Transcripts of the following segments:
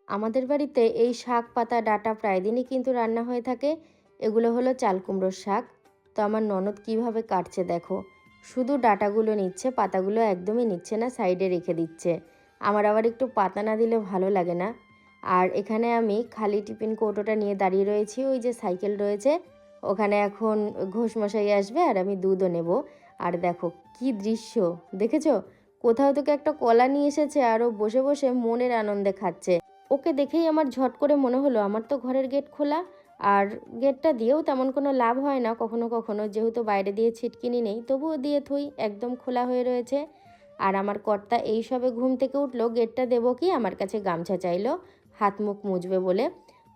আমাদের বাড়িতে এই শাক পাতা ডাঁটা প্রায় দিনই কিন্তু রান্না হয়ে থাকে। এগুলো হলো চাল কুমড়োর শাক। তো আমার ননদ কিভাবে কাটছে দেখো, শুধু ডাঁটাগুলো নিচ্ছে, পাতাগুলো একদমই নিচ্ছে না, সাইডে রেখে দিচ্ছে। আমার আবার একটু পাতা না দিলে ভালো লাগে না। আর এখানে আমি খালি টিফিন কৌটোটা নিয়ে দাঁড়িয়ে রয়েছি, ওই যে সাইকেল রয়েছে ওখানে। এখন ঘোষমশাই আসবে আর আমি দুধও নেব। আর দেখো কি দৃশ্য দেখেছো, কোথাও থেকে একটা কলা নিয়ে এসেছে আর ও বসে বসে মনের আনন্দে খাচ্ছে। ওকে দেখেই আমার ঝট করে মনে হলো আমার তো ঘরের গেট খোলা, আর গেটটা দিয়েও তেমন কোনো লাভ হয় না কখনো কখনো, যেহেতু বাইরে দিয়ে ছিটকিনি নেই, তবুও দিয়ে থুই, একদম খোলা হয়ে রয়েছে। আর আমার কর্তা এই সবে ঘুম থেকে উঠলো, গেটটা দেবো কি আমার কাছে গামছা চাইলো হাত মুখ মুছবে বলে।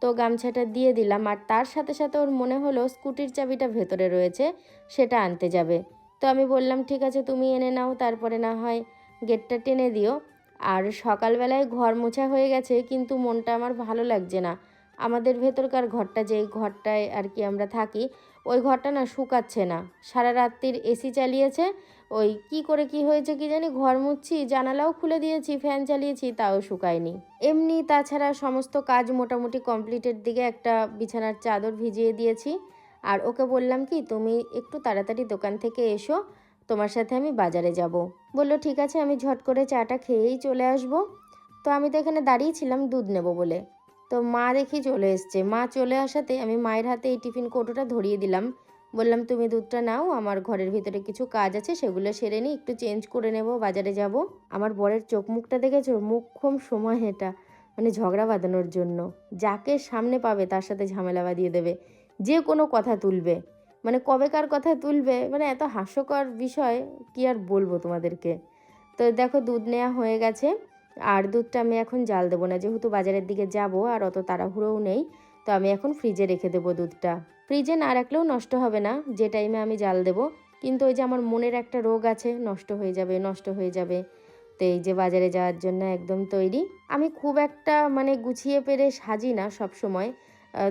তো গামছাটা দিয়ে দিলাম, আর তার সাথে সাথে ওর মনে হলো স্কুটির চাবিটা ভেতরে রয়েছে, সেটা আনতে যাবে। তো আমি বললাম ঠিক আছে তুমি এনে নাও, তারপরে না হয় গেটটা টেনে দিও। আর সকালবেলায় ঘর মোছা হয়ে গেছে, কিন্তু মনটা আমার ভালো লাগছে না। আমাদের ভেতরকার ঘরটা, যেই ঘরটায় আর কি আমরা থাকি, ওই ঘরটা না শুকাচ্ছে না। সারা রাত্রির এসি চালিয়েছে, ওই কি করে কি হয়েছে কি জানি, ঘর মুছছি, জানালাও খুলে দিয়েছি, ফ্যান চালিয়েছি, তাও শুকায়নি। এমনি তাছাড়া সমস্ত কাজ মোটামুটি কমপ্লিটের দিকে, একটা বিছানার চাদর ভিজিয়ে দিয়েছি। আর ওকে বললাম কি তুমি একটু তাড়াতাড়ি দোকান থেকে এসো, তোমার সাথে আমি বাজারে যাব। বললো ঠিক আছে, আমি ঝট করে চাটা খেয়েই চলে আসব। তো আমি তো এখানে দাঁড়িয়েছিলাম দুধ নেব বলে। তো মা দেখি চলে এসছে। মা চলে আসাতে আমি মায়ের হাতে এই টিফিন কৌটোটা ধরিয়ে দিলাম। বললাম তুমি দুধটা নাও, আমার ঘরের ভিতরে কিছু কাজ আছে, সেগুলো সেরে নিই, একটু চেঞ্জ করে নেব, বাজারে যাব। আমার বরের চোখ মুখটা দেখেছো, মুখ্যম সময় এটা, মানে ঝগড়া বাঁধানোর জন্য। যাকে সামনে পাবে তার সাথে ঝামেলা বাঁধিয়ে দেবে, যে কোনো কথা তুলবে। মানে কবেকার কথা তুলবে, মানে এত হাস্যকর বিষয়, কি আর বলবো তোমাদেরকে। তো দেখো দুধ নেওয়া হয়ে গেছে। আর দুধটা আমি এখন জাল দেবো না, যেহেতু বাজারের দিকে যাব আর অত তাড়াহুড়োও নেই। তো আমি এখন ফ্রিজে রেখে দেবো দুধটা। ফ্রিজে না রাখলেও নষ্ট হবে না যে টাইমে আমি জাল দেবো। কিন্তু ওই যে আমার মনের একটা রোগ আছে, নষ্ট হয়ে যাবে নষ্ট হয়ে যাবে। তো এই যে বাজারে যাওয়ার জন্য একদম তৈরি। আমি খুব একটা মানে গুছিয়ে পেরে সাজি না সব সময়।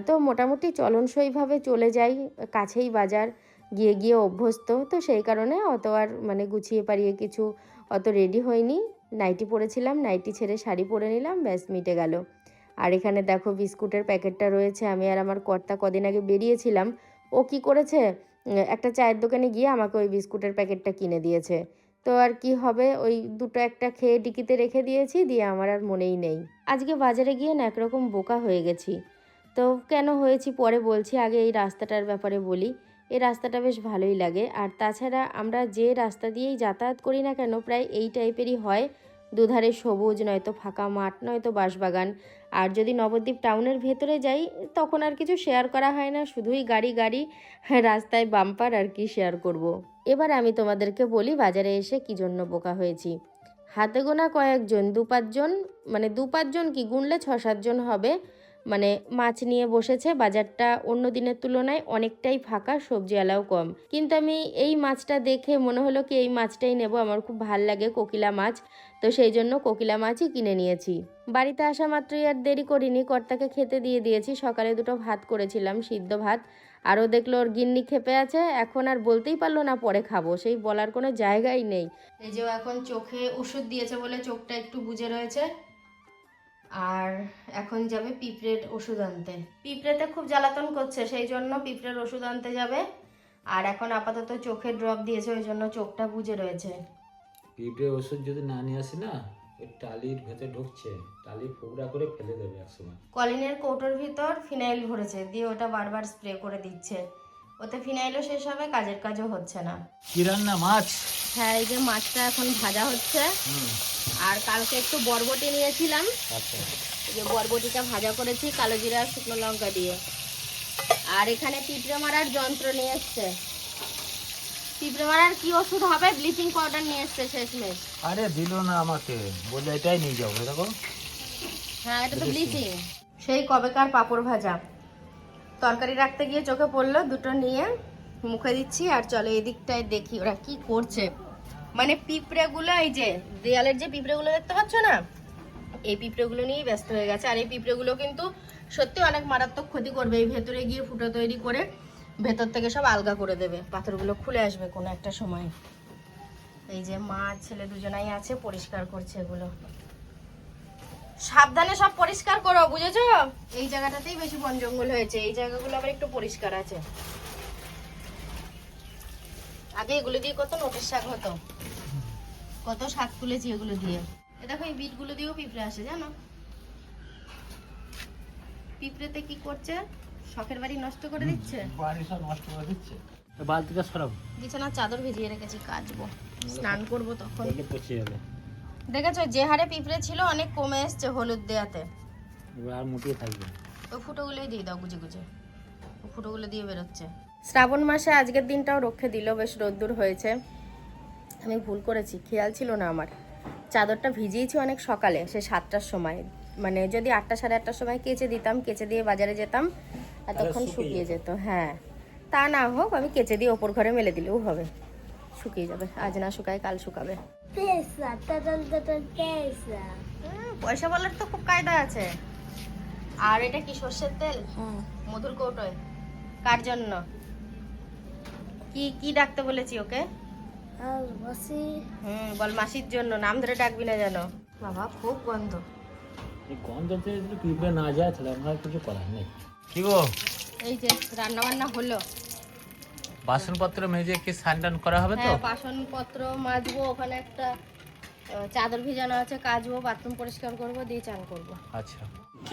তো মোটামুটি চলনসইভাবে চলে যাই, কাছেই বাজার, গিয়ে গিয়ে অভ্যস্ত। তো সেই কারণে অত আর মানে গুছিয়ে পারিয়ে কিছু অত রেডি হয়নি। নাইটি পরেছিলাম, নাইটি ছেড়ে শাড়ি পরে নিলাম, ব্যাস মিটে গেল। আর এখানে দেখো বিস্কুটের প্যাকেটটা রয়েছে। আমি আর আমার কর্তা কদিন আগে বেরিয়েছিলাম, ও কি করেছে, একটা চায়ের দোকানে গিয়ে আমাকে ওই বিস্কুটের প্যাকেটটা কিনে দিয়েছে। তো আর কি হবে, ওই দুটো একটা খেয়ে ডিকিতে রেখে দিয়েছি, দিয়ে আমার আর মনেই নেই। আজকে বাজারে গিয়ে না একরকম বোকা হয়ে গেছি। তো কেন হয়েছি পরে বলছি, আগে এই রাস্তাটার ব্যাপারে বলি। এই রাস্তাটা বেশ ভালোই লাগে। আর তাছাড়া আমরা যে রাস্তা দিয়েই যাতায়াত করি না কেন, প্রায় এই টাইপেরই হয়। দুধারে সবুজ, নয়তো ফাঁকা মাঠ, নয়তো বাঁশবাগান। আর যদি নবদ্বীপ টাউনের ভেতরে যাই, তখন আর কিছু শেয়ার করা হয় না, শুধুই গাড়ি গাড়ি, রাস্তায় বাম্পার, আর কি শেয়ার করব। এবার আমি তোমাদেরকে বলি বাজারে এসে কি জন্য বোকা হয়েছি। হাতে গোনা কয়েকজন, দু পাঁচজন, মানে দু পাঁচজন কি গুনলে 6-7 জন হবে, মানে মাছ নিয়ে বসেছে। বাজারটা অন্য দিনের তুলনায় অনেকটাই ফাঁকা, সবজিওয়ালাও কম। কিন্তু আমি এই মাছটা দেখে মনে হলো কি এই মাছটাই নেব, আমার খুব ভাল লাগে কোকিলা মাছ। তো সেই জন্য কোকিলা মাছই কিনে নিয়েছি। বাড়িতে আসা মাত্রই আর দেরি করিনি, কর্তাকে খেতে দিয়ে দিয়েছি। সকালে দুটো ভাত করেছিলাম, সিদ্ধ ভাত। আরও দেখলো ওর গিন্নি খেপে আছে, এখন আর বলতেই পারলো না পরে খাবো, সেই বলার কোনো জায়গাই নেই। এই যে এখন চোখে ওষুধ দিয়েছে বলে চোখটা একটু বুজে রয়েছে। আর এখন যাবে পিঁপড়ের ওষুধ আনতে। পিঁপড়েতে খুব জ্বালাতন করছে, সেই জন্য পিঁপড়ের ওষুধ আনতে যাবে। আর এখন আপাতত চোখের ড্রপ দিয়েছে, ওই জন্য চোখটা বুজে রয়েছে। পিঁপড়ের ওষুধ যদি না নিয়ে আসি না, ওই টালির ভেতরে ঢুকছে, টালি ফোকরা করে ফেলে দেবে একসময়। কলিনের কৌটোর ভিতর ফিনাইল ভরেছে, দিয়ে ওটা বারবার স্প্রে করে দিচ্ছে। ওতে ফিনাইলও শেষ হবে, কাজের কাজও হচ্ছে না। কি রান্না? মাছ? হ্যাঁ, এই যে মাছটা এখন ভাজা হচ্ছে। আর কালকে একটু বরবটি নিয়েছিলাম, আচ্ছা। এই যে বরবটিটা ভাজা করেছি কালো জিরা আর শুকনো লঙ্কা দিয়ে। আর এখানে পিঁপড়ে মারার যন্ত্র নিয়ে এসছে। পিঁপড়ে মারার কি ওষুধ হবে, ব্লিচিং পাউডার নিয়ে এসছে শেষমেশ। আরে দিল না আমাকে, বললে এটাই নিয়ে যাও। দেখো, হ্যাঁ, এটা তো ব্লিচিং। সেই কবেকার পাঁপড় ভাজা, তরকারি রাখতে গিয়ে চোখে পড়লো, দুটো নিয়ে মুখে দিচ্ছি। আর চলো এদিকটায় দেখি ওরা কি করছে। মানে পিঁপড়েগুলো, এই যে দেয়ালের যে পিঁপড়েগুলো দেখতে পাচ্ছ না, এই পিঁপড়েগুলো নিয়েই ব্যস্ত হয়ে গেছে। আর এই পিঁপড়েগুলো কিন্তু সত্যি অনেক মারাত্মক ক্ষতি করবে, এই ভেতরে গিয়ে ফুটো তৈরি করে ভেতর থেকে সব আলগা করে দেবে, পাথরগুলো খুলে আসবে কোনো একটা সময়। এই যে মা ছেলে দুজনাই আছে, পরিষ্কার করছে এগুলো। সাবধানে সব পরিষ্কার করো, বুঝেছো? এই জায়গাটাতেই বেশি বন জঙ্গল হয়েছে, এই জায়গাগুলো আবার একটু পরিষ্কার আছে। আগে এগুলো দিয়ে কত নোটের শাক হতো, কত শাক তুলেছি এগুলো দিয়ে। এ দেখো এই বিটগুলো দিয়েও পিঁপড়ে আসে, জানো? পিঁপড়েতে কি করছে, শখের বাড়ি নষ্ট করে দিচ্ছে। বাড়ি সব নষ্ট করে দিচ্ছে। বালতিটা সরাবো, বিছানার চাদর ভিজিয়ে রেখেছি, কাচবো, স্নান করবো তখন। পচে যাবে। দেখেছো যে হারে পিঁপড়ে ছিল অনেক কমে এসছে হলুদ দেয়াতে। এবার আর মুটিয়ে থাকবে। ওই ফুটোগুলোই দিয়ে দাও গুজে গুজে, ও ফুটোগুলো দিয়ে বেরোচ্ছে। শ্রাবণ মাসে আজকের দিনটাও রক্ষে দিল, বেশ রোদ্দুর হয়েছে। আমি ভুল করেছি, খেয়াল ছিল না আমার। চাদরটা ভিজিয়েছি অনেক সকালে, সে 7টার সময়, মানে যদি 8টা সাড়ে 8টার সময় কেচে দিতাম, কেচে দিয়ে বাজারে যেতাম আর তখন শুকিয়ে যেত। হ্যাঁ, তা না হোক আমি কেচে দিয়ে ওপর ঘরে মেলে দিলেও হবে, শুকিয়ে যাবে। আজ না শুকায় কাল শুকাবে। পয়সা বলার তো খুব কায়দা আছে। আর এটা কি সর্ষের তেল? মধুর কৌটোয়। কার জন্য? কি কি ডাকতে বলেছি ওকে? বল মাসির জন্য, নাম ধরে ডাকবি না যেন। বাবা খুব গন্ধ। এই গন্ধতে যদি পিঁপড়ে না যায় তাহলে আমার কিছু করার নেই। কি গো, এই যে রান্না বান্না হলো। বাসনপত্র মেজে কি স্নান করা হবে তো? হ্যাঁ, বাসনপত্র মাজবো, ওখানে একটা চাদর ভিজানো আছে, কাচবো, বাথরুম পরিষ্কার করবো, দিয়ে চান করবো। আচ্ছা,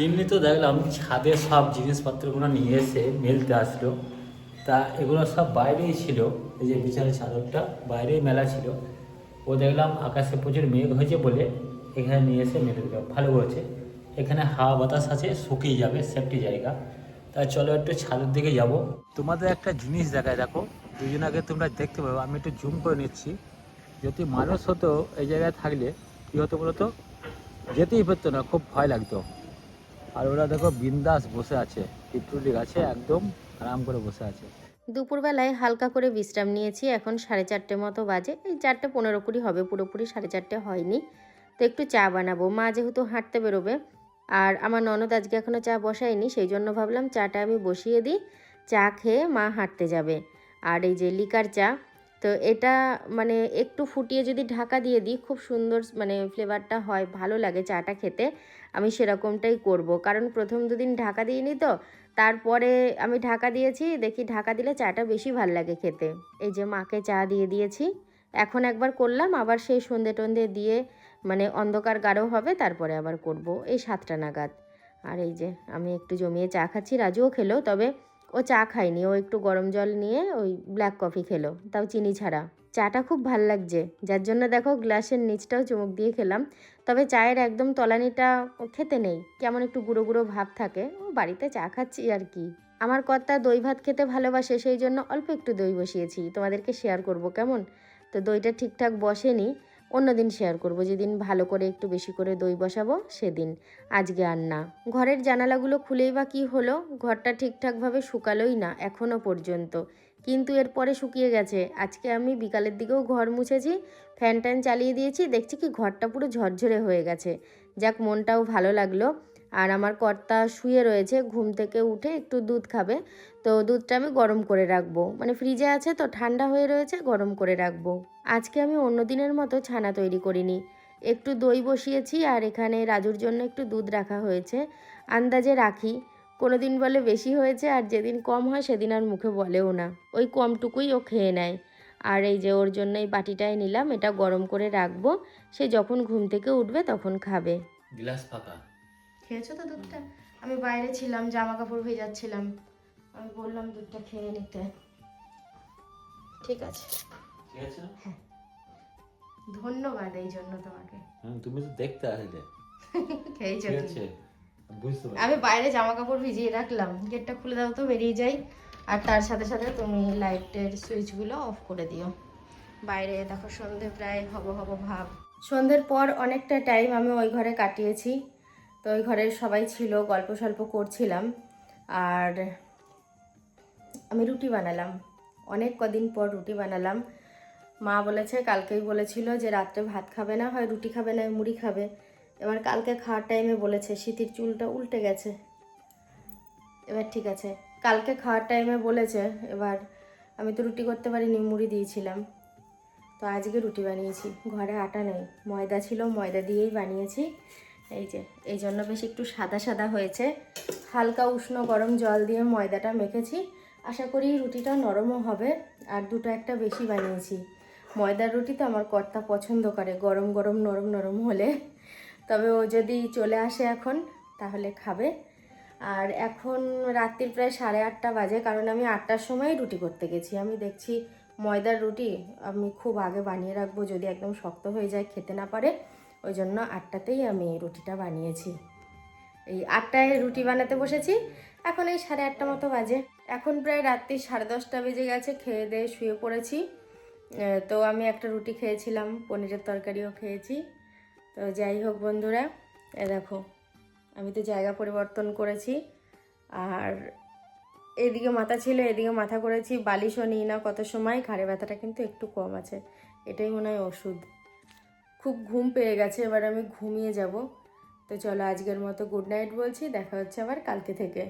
এমনি তো দেখলাম ছাদে সব জিনিসপত্রগুলো নিয়ে এসে মেলতে আসলো, তা এগুলো সব বাইরেই ছিল। এই যে বিছানার চাদরটা বাইরেই মেলা ছিল, ও দেখলাম আকাশে প্রচুর মেঘ হয়েছে বলে এখানে নিয়ে এসে মেলে দিল। ভালো করেছে, এখানে হাওয়া বাতাস আছে, শুকিয়ে যাবে, সেফটি জায়গা। তাই চলো একটু ছাদের দিকে যাব। তোমাদের একটা জিনিস দেখায়, দেখো দুজনাকে তোমরা দেখতে পাবো, আমি একটু জুম করে নিচ্ছি। যদি মানুষ হতো এই জায়গায় থাকলে কী হতো বলো তো, যেতেই পারতো না, খুব ভয় লাগতো। আর ওরা দেখো বিন্দাস বসে আছে, পিটুলি গাছে একদম আরাম করে বসে আছে। দুপুরবেলায় হালকা করে বিশ্রাম নিয়েছি, এখন 4:30 মতো বাজে, এই 4:15 কুড়ি হবে, পুরোপুরি 4:30 হয়নি। তো একটু চা বানাবো, মা যেহেতু হাঁটতে বেরোবে আর আমার ননদ আজকে এখনও চা বসায়নি, সেই জন্য ভাবলাম চাটা আমি বসিয়ে দিই, চা খেয়ে মা হাঁটতে যাবে। আর এই যে লিকার চা, তো এটা মানে একটু ফুটিয়ে যদি ঢাকা দিয়ে দিই খুব সুন্দর মানে ফ্লেভারটা হয়, ভালো লাগে চাটা খেতে। আমি সেরকমটাই করব, কারণ প্রথম দুদিন ঢাকা দিইনি তো, তারপরে আমি ঢাকা দিয়েছি, দেখি ঢাকা দিলে চাটা বেশি ভাল লাগে খেতে। এই যে মাকে চা দিয়ে দিয়েছি, এখন একবার করলাম, আবার সেই সন্ধে টন্ধে দিয়ে মানে অন্ধকার গাঢ় হবে তারপরে আবার করব এই 7টা নাগাদ। আর এই যে আমি একটু জমিয়ে চা খাচ্ছি, রাজুও খেলো, তবে ও চা খায়নি, ও একটু গরম জল নিয়ে ওই ব্ল্যাক কফি খেলো, তাও চিনি ছাড়া। চাটা খুব ভাল লাগছে, যার জন্য দেখো গ্লাসের নিচটাও চুমুক দিয়ে খেলাম। তবে চায়ের একদম তলানিটা খেতে নেই, কেমন একটু গুঁড়ো গুঁড়ো ভাব থাকে। ও বাড়িতে চা খাচ্ছি আর কি। আমার কর্তা দই ভাত খেতে ভালোবাসে, সেই জন্য অল্প একটু দই বসিয়েছি, তোমাদেরকে শেয়ার করব কেমন। তো দইটা ঠিকঠাক বসেনি, অন্যদিন শেয়ার করব, যেদিন ভালো করে একটু বেশি করে দই বসাবো সেদিন, আজকে আর না। ঘরের জানালাগুলো খুলেই বা কী হলো, ঘরটা ঠিকঠাকভাবে শুকালোই না এখনও পর্যন্ত, কিন্তু এরপরে শুকিয়ে গেছে। আজকে আমি বিকালের দিকেও ঘর মুছেছি, ফ্যান ট্যান চালিয়ে দিয়েছি, দেখছি কি ঘরটা পুরো ঝরঝরে হয়ে গেছে। যাক, মনটাও ভালো লাগলো। আর আমার কর্তা শুয়ে রয়েছে, ঘুম থেকে উঠে একটু দুধ খাবে, তো দুধটা আমি গরম করে রাখবো, মানে ফ্রিজে আছে তো ঠান্ডা হয়ে রয়েছে, গরম করে রাখবো। আজকে আমি অন্য দিনের মতো ছানা তৈরি করিনি, একটু দই বসিয়েছি আর এখানে রাজুর জন্য একটু দুধ রাখা হয়েছে, আন্দাজে রাখি। কোনো দিন বলে বেশি হয়েছে, আর যেদিন কম হয় সেদিন আর মুখে বলেও না, ওই কমটুকুই ও খেয়ে নেয়। আর এই যে ওর জন্য এই বাটিটাই নিলাম, এটা গরম করে রাখবো, সে যখন ঘুম থেকে উঠবে তখন খাবে। গ্লাস ফাঁকা। খেয়েছো তো দুধটা? আমি বাইরে ছিলাম, জামা কাপড় ভেজাচ্ছিলাম, আমি বললাম দুধটা খেয়ে নিতে। ঠিক আছে, ঠিক আছে। হ্যাঁ, ধন্যবাদ এই জন্য তোমাকে। তুমি তো দেখতে আসলে। খেয়েছো ঠিক তুমি? আছে, বুঝতে পারছি। আমি বাইরে জামা কাপড় ভিজিয়ে রাখলাম, গেটটা খুলে দাও তো, বেরিয়ে যাই। আর তার সাথে সাথে তুমি লাইটের সুইচগুলো অফ করে দিও। বাইরে দেখো সন্ধে প্রায় হব হব ভাব। সন্ধ্যের পর অনেকটা টাইম আমি ওই ঘরে কাটিয়েছি, তো ওই ঘরে সবাই ছিল, গল্প সল্প করছিলাম। আর আমি রুটি বানালাম, অনেক কদিন পর রুটি বানালাম। মা বলেছে, কালকেই বলেছিল যে রাত্রে ভাত খাবে না, হয় রুটি খাবে না মুড়ি খাবে। এবার কালকে খাওয়ার টাইমে বলেছে, শীতের চুলটা উল্টে গেছে, এবার ঠিক আছে, কালকে খাওয়ার টাইমে বলেছে। এবার আমি তো রুটি করতে পারিনি, মুড়ি দিয়েছিলাম, তো আজকে রুটি বানিয়েছি। ঘরে আটা নেই, ময়দা ছিল, ময়দা দিয়েই বানিয়েছি। এই যে এই জন্য বেশ একটু সাদা সাদা হয়েছে। হালকা উষ্ণ গরম জল দিয়ে ময়দাটা মেখেছি, আশা করি রুটিটা নরমও হবে। আর দুটো একটা বেশি বানিয়েছি। ময়দার রুটি তো আমার কর্তা পছন্দ করে গরম গরম নরম নরম হলে। তবে ও যদি চলে আসে এখন তাহলে খাবে। আর এখন রাত্রির প্রায় 8:30 বাজে, কারণ আমি 8টার সময় রুটি করতে গেছি। আমি দেখছি ময়দার রুটি আমি খুব আগে বানিয়ে রাখবো, যদি একদম শক্ত হয়ে যায় খেতে না পারে। ওই জন্য 8টাতেই আমি রুটিটা বানিয়েছি। এই 8টায় রুটি বানাতে বসেছি, এখন এই 8:30 মতো বাজে। এখন প্রায় রাত্রি 10:30 বেজে গেছে, খেয়ে দিয়ে শুয়ে পড়েছি। তো আমি একটা রুটি খেয়েছিলাম, পনিরের তরকারিও খেয়েছি। তো যাই হোক বন্ধুরা, দেখো আমি তো জায়গা পরিবর্তন করেছি। আর এদিকে মাথা ছিল, এদিকে মাথা করেছি। বালিশও নিই না কত সময়, ঘাড়ে ব্যথাটা কিন্তু একটু কম আছে, এটাই মনে হয় ওষুধ। খুব ঘুম পেয়ে গেছে, এবার আমি ঘুমিয়ে যাব। তো চলো আজকের মতো গুড নাইট বলছি, দেখা হচ্ছে আবার কালকে থেকে।